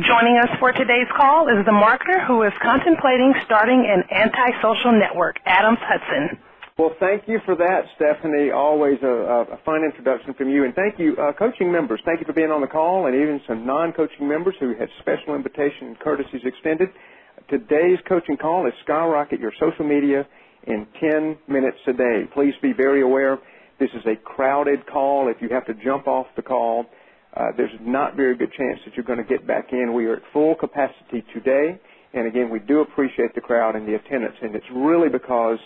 Joining us for today's call is the marketer who is contemplating starting an anti-social network, Adams Hudson. Well, thank you for that, Stephanie. Always a fine introduction from you. And thank you, coaching members. Thank you for being on the call, and even some non-coaching members who had special invitation and courtesies extended. Today's coaching call is Skyrocket your social media in 10 minutes a day. Please be very aware this is a crowded call. If you have to jump off the call, there's not very good chance that you're going to get back in. We are at full capacity today. And, again, we do appreciate the crowd and the attendance. And it's really because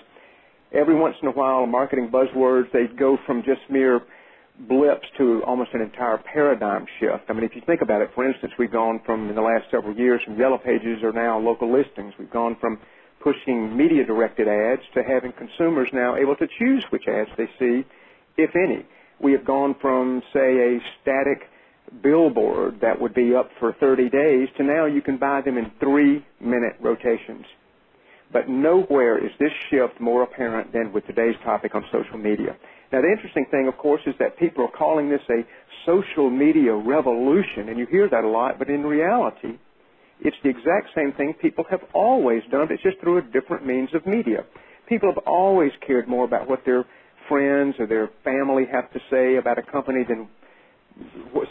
every once in a while, marketing buzzwords, they go from just mere blips to almost an entire paradigm shift. I mean, if you think about it, for instance, we've gone from, in the last several years, from yellow pages are now local listings. We've gone from pushing media-directed ads to having consumers now able to choose which ads they see, if any. We have gone from, say, a static billboard that would be up for 30 days to now you can buy them in 3-minute rotations. But nowhere is this shift more apparent than with today's topic on social media. Now, the interesting thing, of course, is that people are calling this a social media revolution, and you hear that a lot, but in reality, it's the exact same thing people have always done. It's just through a different means of media. People have always cared more about what their friends or their family have to say about a company than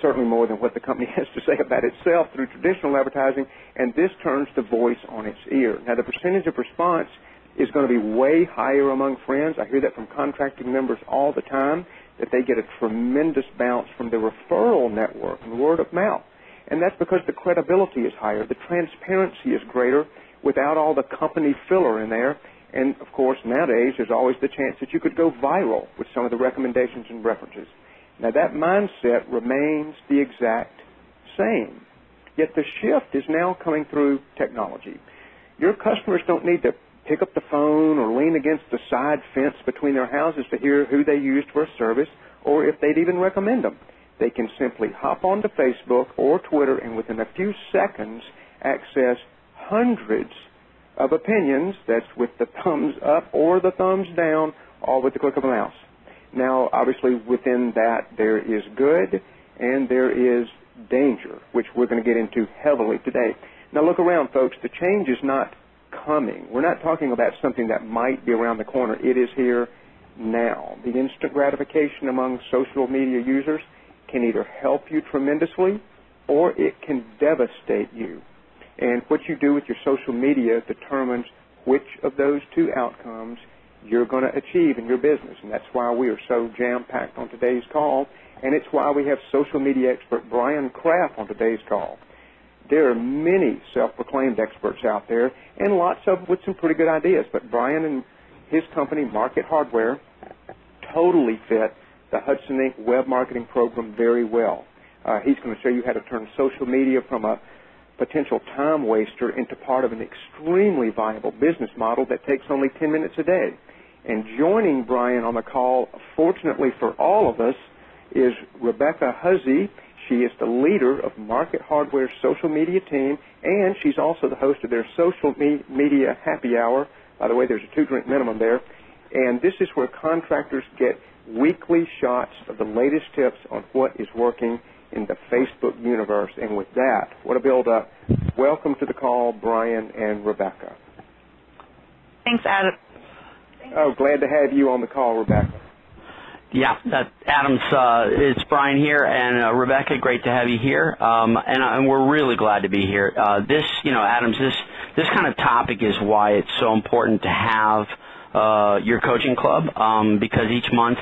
certainly more than what the company has to say about itself through traditional advertising, and this turns the voice on its ear. Now, the percentage of response is going to be way higher among friends. I hear that from contracting members all the time, that they get a tremendous bounce from the referral network and word of mouth. And that's because the credibility is higher, the transparency is greater without all the company filler in there. And, of course, nowadays there's always the chance that you could go viral with some of the recommendations and references. Now, that mindset remains the exact same, yet the shift is now coming through technology. Your customers don't need to pick up the phone or lean against the side fence between their houses to hear who they used for a service or if they'd even recommend them. They can simply hop onto Facebook or Twitter and within a few seconds access hundreds of opinions, that's with the thumbs up or the thumbs down, all with the click of a mouse. Now, obviously, within that, there is good and there is danger, which we're going to get into heavily today. Now, look around, folks. The change is not coming. We're not talking about something that might be around the corner. It is here now. The instant gratification among social media users can either help you tremendously or it can devastate you. And what you do with your social media determines which of those two outcomes you're going to achieve in your business. And that's why we are so jam-packed on today's call, and it's why we have social media expert Brian Kraft on today's call. There are many self-proclaimed experts out there, and lots of them with some pretty good ideas, but Brian and his company, Market Hardware, totally fit the Hudson Inc. web marketing program very well. He's going to show you how to turn social media from a potential time waster into part of an extremely viable business model that takes only 10 minutes a day. And joining Brian on the call, fortunately for all of us, is Rebecca Huzzy. She is the leader of Market Hardware's social media team, and she's also the host of their social media happy hour. By the way, there's a 2-drink minimum there. And this is where contractors get weekly shots of the latest tips on what is working in the Facebook universe. And with that, what a build-up. Welcome to the call, Brian and Rebecca. Thanks, Adam. Oh, glad to have you on the call, Rebecca. Yeah, Adams, it's Brian here, and Rebecca, great to have you here, and we're really glad to be here. Adams, this kind of topic is why it's so important to have your coaching club, because each month,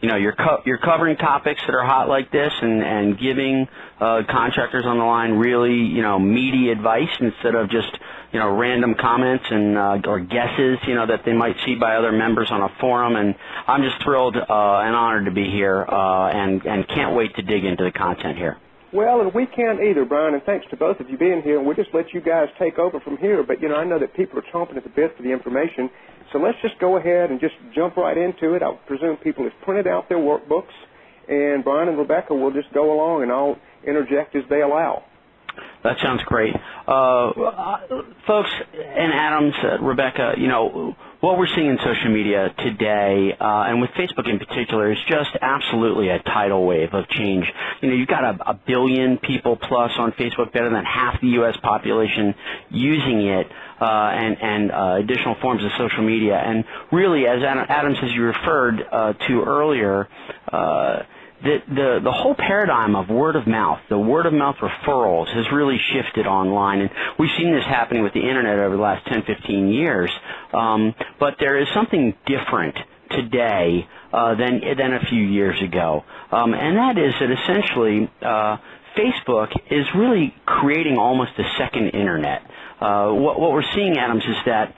you're covering topics that are hot like this and giving contractors on the line really, meaty advice instead of just, random comments and or guesses, that they might see by other members on a forum. And I'm just thrilled and honored to be here and can't wait to dig into the content here. Well, and we can't either, Brian, and thanks to both of you being here. And we'll just let you guys take over from here. But, I know that people are chomping at the bit for the information. So let's just go ahead and just jump right into it. I presume people have printed out their workbooks. And Brian and Rebecca will just go along, and I'll interject as they allow. That sounds great. Folks, and Adams, Rebecca, what we're seeing in social media today, and with Facebook in particular, is just absolutely a tidal wave of change. You know, you've got a billion people plus on Facebook, better than half the U.S. population using it, and additional forms of social media. And really, as Adams, as you referred to earlier, the whole paradigm of word of mouth, the word of mouth referrals, has really shifted online, and we've seen this happening with the internet over the last 10, 15 years. But there is something different today than a few years ago, and that is that essentially Facebook is really creating almost a second internet. What we're seeing, Adams, is that,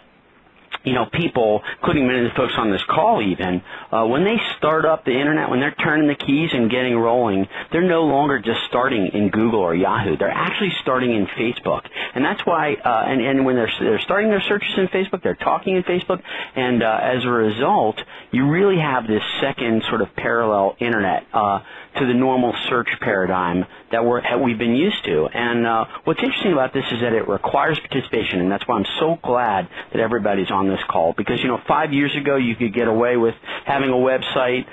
you know, people, including many of the folks on this call even, when they start up the internet, when they're turning the keys and getting rolling, they're no longer just starting in Google or Yahoo. They're actually starting in Facebook. And that's why, and when they're starting their searches in Facebook, they're talking in Facebook, and as a result, you really have this second sort of parallel internet to the normal search paradigm that we've been used to. And what's interesting about this is that it requires participation, and that's why I'm so glad that everybody's on this call. Because, you know, 5 years ago you could get away with having a website,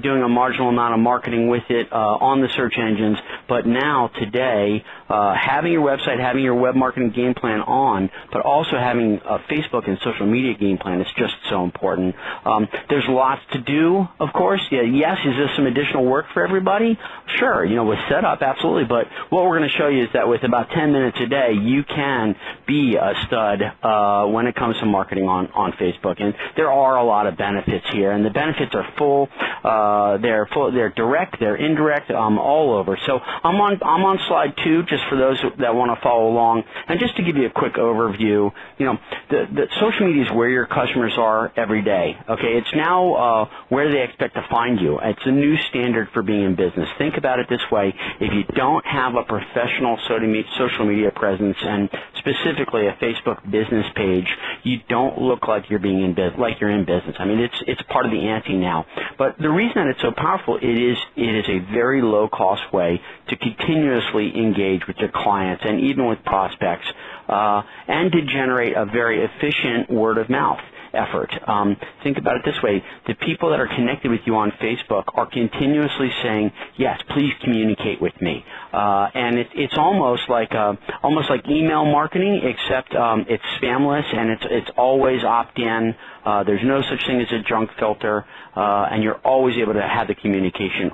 doing a marginal amount of marketing with it on the search engines, but now, today, having your website, having your web marketing game plan on, but also having a Facebook and social media game plan is just so important. There's lots to do, of course. Yeah, yes, is this some additional work for everybody? Sure, you know, with setup, absolutely, but what we're going to show you is that with about 10 minutes a day, you can be a stud when it comes to marketing on Facebook, and there are a lot of benefits here, and the benefits are full, they're direct, they're indirect, all over. So I'm on slide 2, just for those that want to follow along, and just to give you a quick overview, you know, the social media is where your customers are every day. Okay, it's now where they expect to find you. It's a new standard for being in business. Think about it this way: if you don't have a professional social media presence, and specifically a Facebook business page, you don't look like you're being in business. I mean, it's part of the ante now. But the reason that it's so powerful, it is a very low cost way to continuously engage with your clients and even with prospects, and to generate a very efficient word of mouth effort. Think about it this way: the people that are connected with you on Facebook are continuously saying, yes, please communicate with me. And it's almost like email marketing, except it's spamless, and it's always opt-in. There's no such thing as a junk filter, and you're always able to have the communication